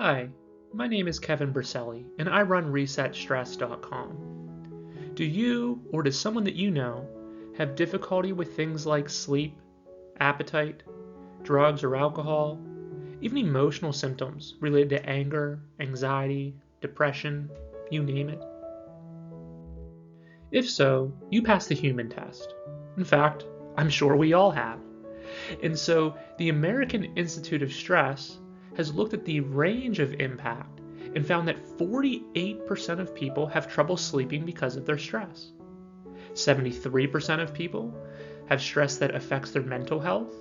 Hi, my name is Kevin Berselli, and I run ResetStress.com. Do you, or does someone that you know, have difficulty with things like sleep, appetite, drugs or alcohol, even emotional symptoms related to anger, anxiety, depression, you name it? If so, you passed the human test. In fact, I'm sure we all have. And so the American Institute of Stress has looked at the range of impact and found that 48% of people have trouble sleeping because of their stress. 73% of people have stress that affects their mental health.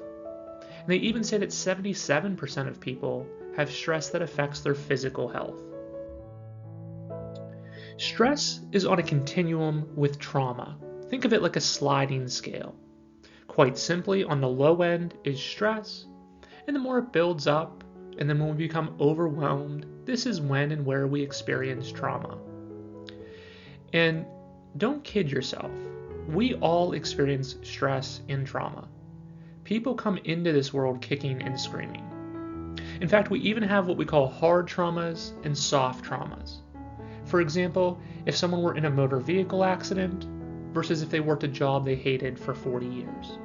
And they even say that 77% of people have stress that affects their physical health. Stress is on a continuum with trauma. Think of it like a sliding scale. Quite simply, on the low end is stress, and the more it builds up, and then when we become overwhelmed, this is when and where we experience trauma. And don't kid yourself, we all experience stress and trauma. People come into this world kicking and screaming. In fact, we even have what we call hard traumas and soft traumas. For example, if someone were in a motor vehicle accident versus if they worked a job they hated for 40 years.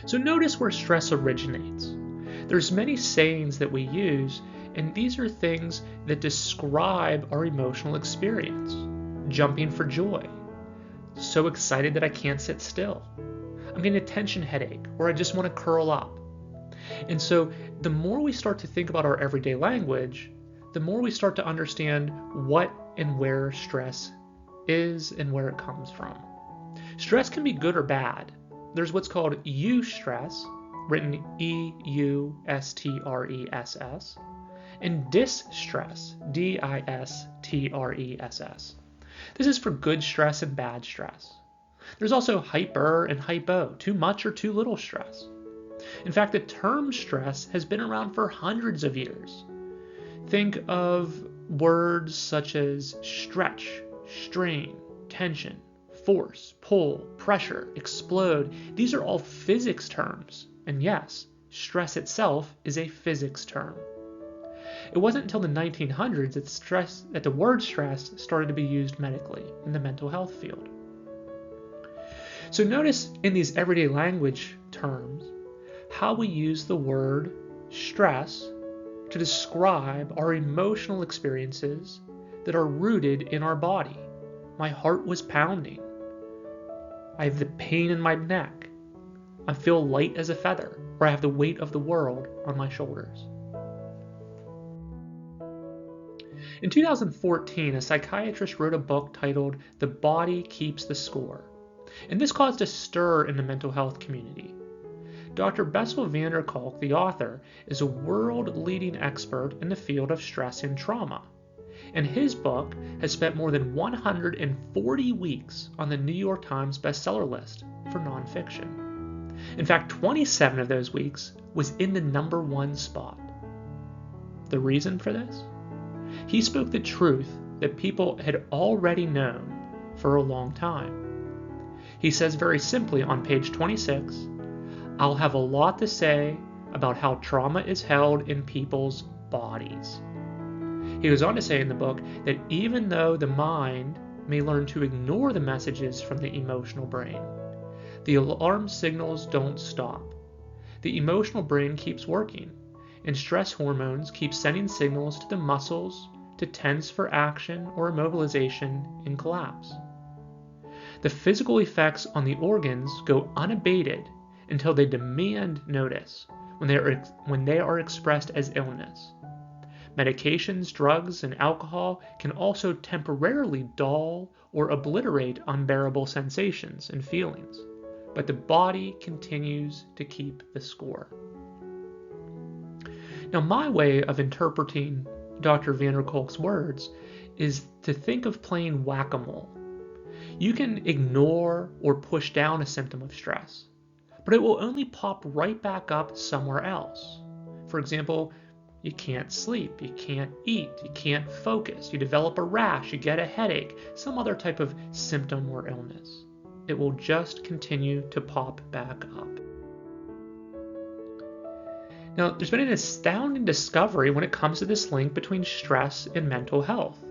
So notice where stress originates. There's many sayings that we use, and these are things that describe our emotional experience. Jumping for joy. So excited that I can't sit still. I'm getting a tension headache, or I just want to curl up. And so the more we start to think about our everyday language, the more we start to understand what and where stress is and where it comes from. Stress can be good or bad. There's what's called eustress, written E-U-S-T-R-E-S-S, and distress, D-I-S-T-R-E-S-S. This is for good stress and bad stress. There's also hyper and hypo, too much or too little stress. In fact, the term stress has been around for hundreds of years. Think of words such as stretch, strain, tension, force, pull, pressure, explode. These are all physics terms. And yes, stress itself is a physics term. It wasn't until the 1900s that the word stress started to be used medically in the mental health field. So notice in these everyday language terms how we use the word stress to describe our emotional experiences that are rooted in our body. My heart was pounding. I have the pain in my neck. I feel light as a feather, or I have the weight of the world on my shoulders. In 2014, a psychiatrist wrote a book titled The Body Keeps the Score, and this caused a stir in the mental health community. Dr. Bessel van der Kolk, the author, is a world-leading expert in the field of stress and trauma, and his book has spent more than 140 weeks on the New York Times bestseller list for nonfiction. In fact, 27 of those weeks was in the #1 spot. The reason for this? He spoke the truth that people had already known for a long time. He says very simply on page 26, I'll have a lot to say about how trauma is held in people's bodies. He goes on to say in the book that even though the mind may learn to ignore the messages from the emotional brain, the alarm signals don't stop. The emotional brain keeps working, and stress hormones keep sending signals to the muscles to tense for action or immobilization and collapse. The physical effects on the organs go unabated until they demand notice when they are expressed as illness. Medications, drugs, and alcohol can also temporarily dull or obliterate unbearable sensations and feelings, but the body continues to keep the score. Now, my way of interpreting Dr. van der Kolk's words is to think of playing whack-a-mole. You can ignore or push down a symptom of stress, but it will only pop right back up somewhere else. For example, you can't sleep, you can't eat, you can't focus, you develop a rash, you get a headache, some other type of symptom or illness. It will just continue to pop back up. Now, there's been an astounding discovery when it comes to this link between stress and mental health.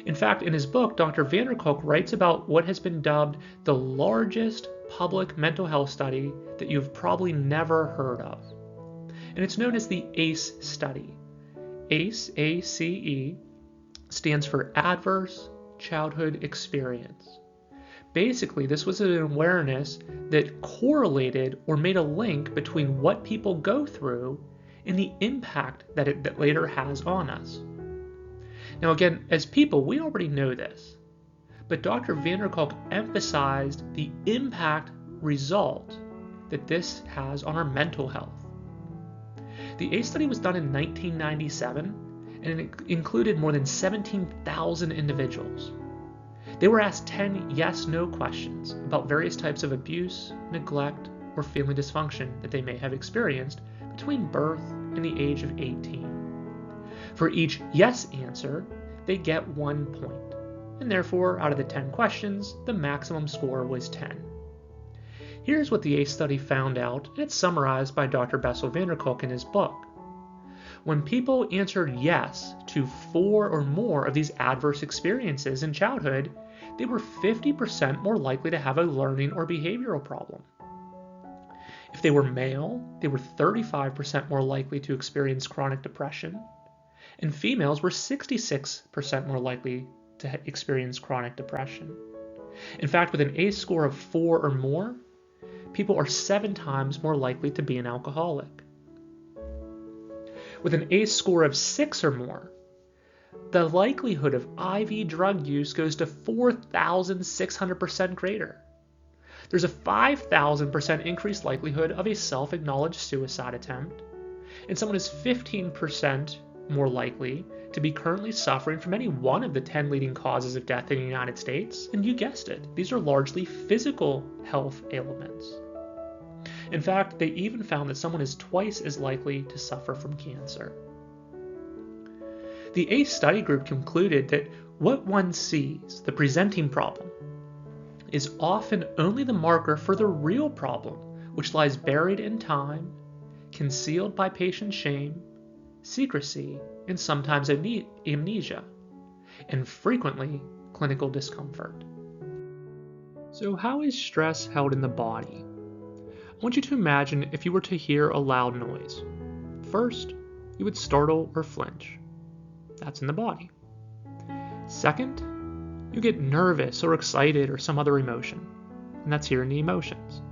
In fact, in his book, Dr. van der Kolk writes about what has been dubbed the largest public mental health study that you've probably never heard of. And it's known as the ACE study. ACE, A-C-E, stands for Adverse Childhood Experience. Basically, this was an awareness that correlated or made a link between what people go through and the impact that it later has on us. Now again, as people, we already know this, but Dr. van der Kolk emphasized the impact result that this has on our mental health. The ACE study was done in 1997, and it included more than 17,000 individuals. They were asked 10 yes/no questions about various types of abuse, neglect, or family dysfunction that they may have experienced between birth and the age of 18. For each yes answer, they get 1 point, and therefore, out of the 10 questions, the maximum score was 10. Here's what the ACE study found out, and it's summarized by Dr. Bessel van der Kolk in his book. When people answered yes to 4 or more of these adverse experiences in childhood, they were 50% more likely to have a learning or behavioral problem. If they were male, they were 35% more likely to experience chronic depression, and females were 66% more likely to experience chronic depression. In fact, with an ACE score of 4 or more, people are 7 times more likely to be an alcoholic. With an ACE score of 6 or more, the likelihood of IV drug use goes to 4,600% greater. There's a 5,000% increased likelihood of a self-acknowledged suicide attempt, and someone is 15% more likely to be currently suffering from any one of the 10 leading causes of death in the United States, and you guessed it, these are largely physical health ailments. In fact, they even found that someone is twice as likely to suffer from cancer. The ACE study group concluded that what one sees, the presenting problem, is often only the marker for the real problem, which lies buried in time, concealed by patient shame, secrecy, and sometimes amnesia, and frequently clinical discomfort. So how is stress held in the body? I want you to imagine if you were to hear a loud noise. First, you would startle or flinch. That's in the body. Second, you get nervous or excited or some other emotion, and that's here in the emotions.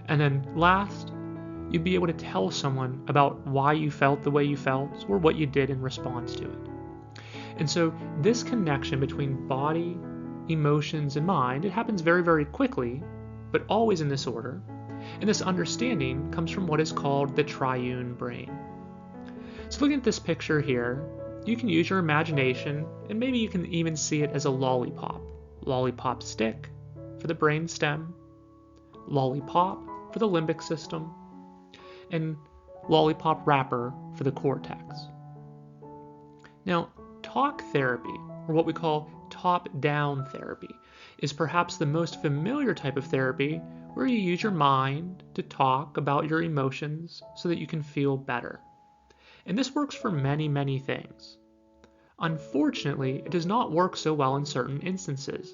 And then last, you'd be able to tell someone about why you felt the way you felt or what you did in response to it. And so this connection between body, emotions, and mind, it happens very, very quickly, but always in this order. And this understanding comes from what is called the triune brain. So looking at this picture here, you can use your imagination, and maybe you can even see it as a lollipop. Lollipop stick for the brain stem, lollipop for the limbic system, and lollipop wrapper for the cortex. Now, talk therapy, or what we call top-down therapy, is perhaps the most familiar type of therapy where you use your mind to talk about your emotions so that you can feel better. And this works for many, many things. Unfortunately, it does not work so well in certain instances.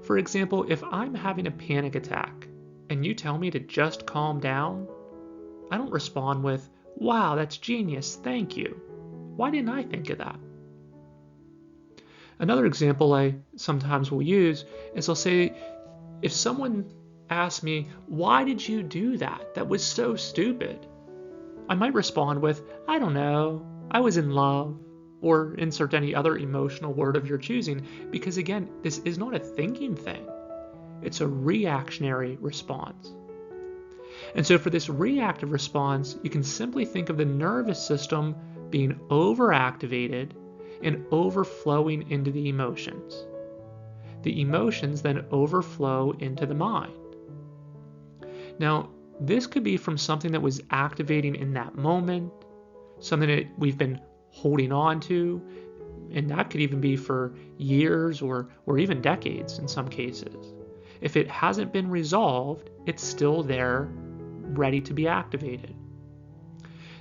For example, if I'm having a panic attack and you tell me to just calm down, I don't respond with, "Wow, that's genius, thank you. Why didn't I think of that?" Another example I sometimes will use is I'll say, if someone asks me, "Why did you do that? That was so stupid," I might respond with, "I don't know, I was in love," or insert any other emotional word of your choosing, because again, this is not a thinking thing. It's a reactionary response. And so for this reactive response, you can simply think of the nervous system being overactivated and overflowing into the emotions. The emotions then overflow into the mind. Now, this could be from something that was activating in that moment, something that we've been holding on to, and that could even be for years or even decades in some cases. If it hasn't been resolved, it's still there, ready to be activated.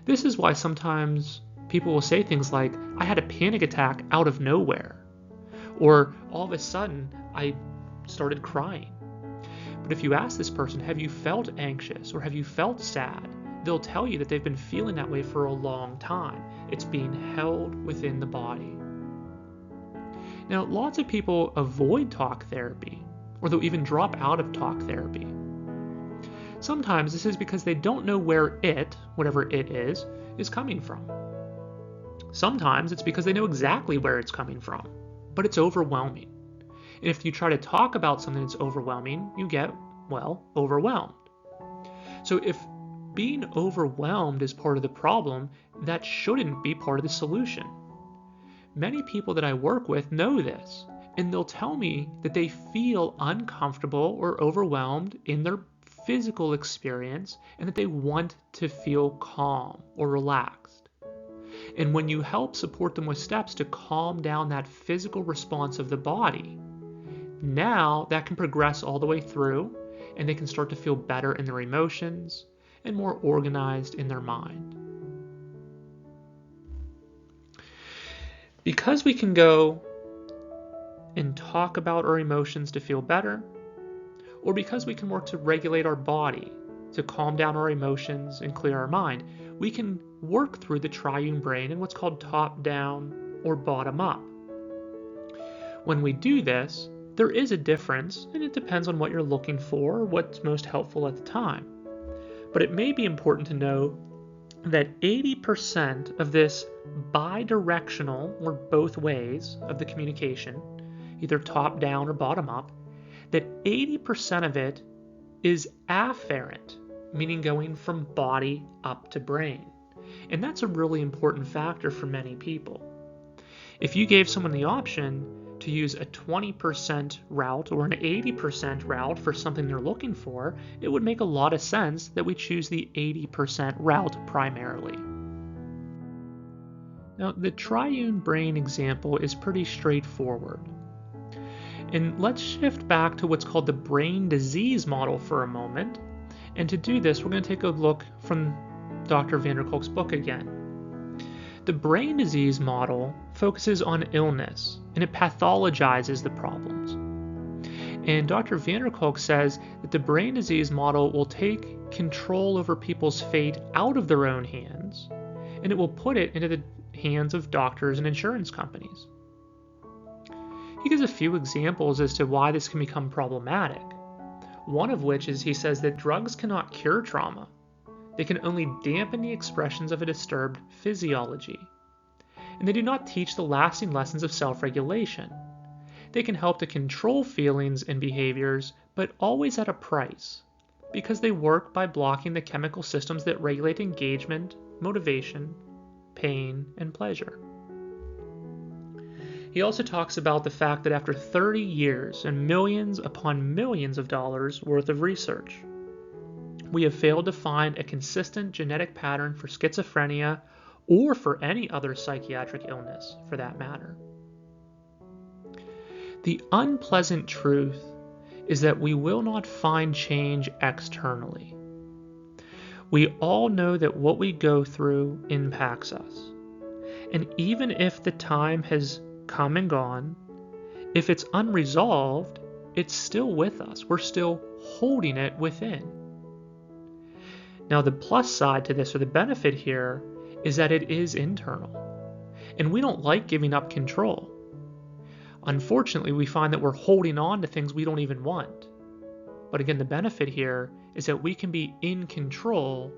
This is why sometimes people will say things like, I had a panic attack out of nowhere, or all of a sudden I started crying. But if you ask this person, have you felt anxious or have you felt sad? They'll tell you that they've been feeling that way for a long time. It's being held within the body. Now, lots of people avoid talk therapy, or they'll even drop out of talk therapy. Sometimes this is because they don't know where it, whatever it is coming from. Sometimes it's because they know exactly where it's coming from, but it's overwhelming. And if you try to talk about something that's overwhelming, you get, well, overwhelmed. So if being overwhelmed is part of the problem, that shouldn't be part of the solution. Many people that I work with know this, and they'll tell me that they feel uncomfortable or overwhelmed in their physical experience and that they want to feel calm or relaxed. And when you help support them with steps to calm down that physical response of the body, now that can progress all the way through and they can start to feel better in their emotions and more organized in their mind. Because we can go and talk about our emotions to feel better, or because we can work to regulate our body to calm down our emotions and clear our mind, we can work through the triune brain in what's called top-down or bottom-up. When we do this, there is a difference, and it depends on what you're looking for, what's most helpful at the time. But it may be important to know that 80% of this bidirectional, or both ways, of the communication, either top-down or bottom-up, that 80% of it is afferent, meaning going from body up to brain. And that's a really important factor for many people. If you gave someone the option to use a 20% route or an 80% route for something they're looking for, it would make a lot of sense that we choose the 80% route primarily. Now, the triune brain example is pretty straightforward. And let's shift back to what's called the brain disease model for a moment. And to do this, we're going to take a look from Dr. van der Kolk's book again. The brain disease model focuses on illness, and it pathologizes the problems. And Dr. van der Kolk says that the brain disease model will take control over people's fate out of their own hands, and it will put it into the hands of doctors and insurance companies. He gives a few examples as to why this can become problematic. One of which is he says that drugs cannot cure trauma. They can only dampen the expressions of a disturbed physiology. And they do not teach the lasting lessons of self-regulation. They can help to control feelings and behaviors, but always at a price, because they work by blocking the chemical systems that regulate engagement, motivation, pain, and pleasure. He also talks about the fact that after 30 years and millions upon millions of dollars worth of research, we have failed to find a consistent genetic pattern for schizophrenia or for any other psychiatric illness for that matter. The unpleasant truth is that we will not find change externally. We all know that what we go through impacts us. And even if the time has come and gone, if it's unresolved, it's still with us. We're still holding it within. Now, the plus side to this, or the benefit here, is that it is internal. And we don't like giving up control. Unfortunately, we find that we're holding on to things we don't even want. But again, the benefit here is that we can be in control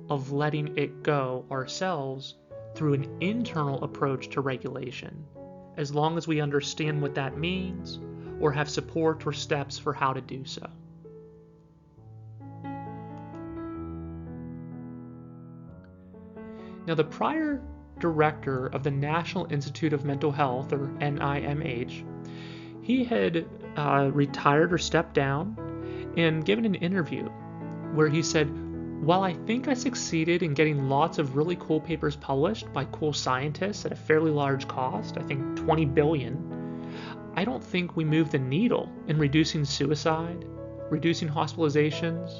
of letting it go ourselves through an internal approach to regulation, as long as we understand what that means or have support or steps for how to do so. Now, the prior director of the National Institute of Mental Health, or NIMH, he had retired or stepped down and given an interview where he said, "While I think I succeeded in getting lots of really cool papers published by cool scientists at a fairly large cost, I think 20 billion, I don't think we moved the needle in reducing suicide, reducing hospitalizations,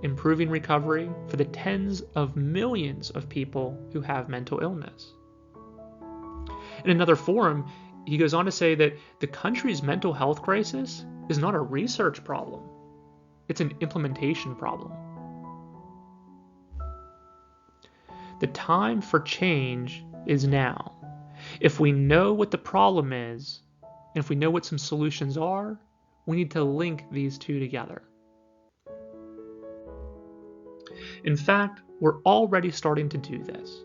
improving recovery for the tens of millions of people who have mental illness. In another forum, he goes on to say that the country's mental health crisis is not a research problem, it's an implementation problem. The time for change is now. If we know what the problem is, and if we know what some solutions are, we need to link these two together. In fact, we're already starting to do this.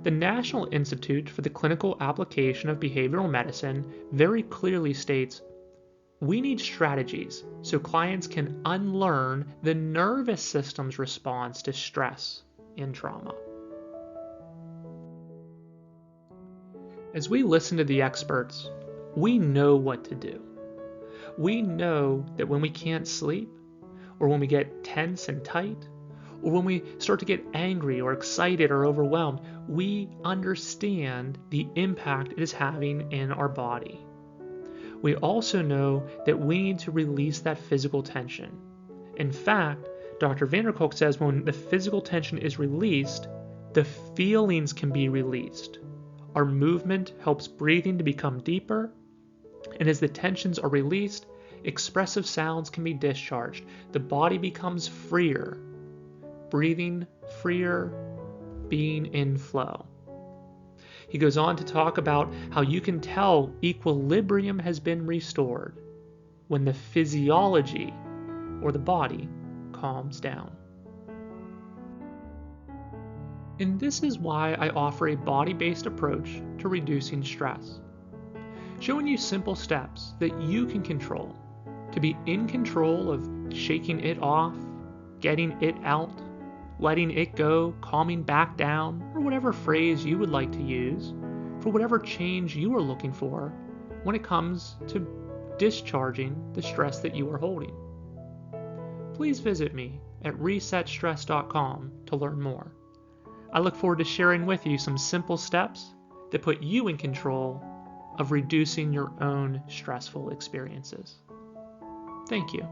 The National Institute for the Clinical Application of Behavioral Medicine very clearly states, we need strategies so clients can unlearn the nervous system's response to stress and trauma. As we listen to the experts, we know what to do. We know that when we can't sleep, or when we get tense and tight, or when we start to get angry or excited or overwhelmed, we understand the impact it is having in our body. We also know that we need to release that physical tension. In fact, Dr. van der Kolk says when the physical tension is released, the feelings can be released. Our movement helps breathing to become deeper, and as the tensions are released, expressive sounds can be discharged. The body becomes freer. Breathing freer, being in flow. He goes on to talk about how you can tell equilibrium has been restored when the physiology, or the body, calms down. And this is why I offer a body-based approach to reducing stress, showing you simple steps that you can control to be in control of shaking it off, getting it out, letting it go, calming back down, or whatever phrase you would like to use for whatever change you are looking for when it comes to discharging the stress that you are holding. Please visit me at resetstress.com to learn more. I look forward to sharing with you some simple steps that put you in control of reducing your own stressful experiences. Thank you.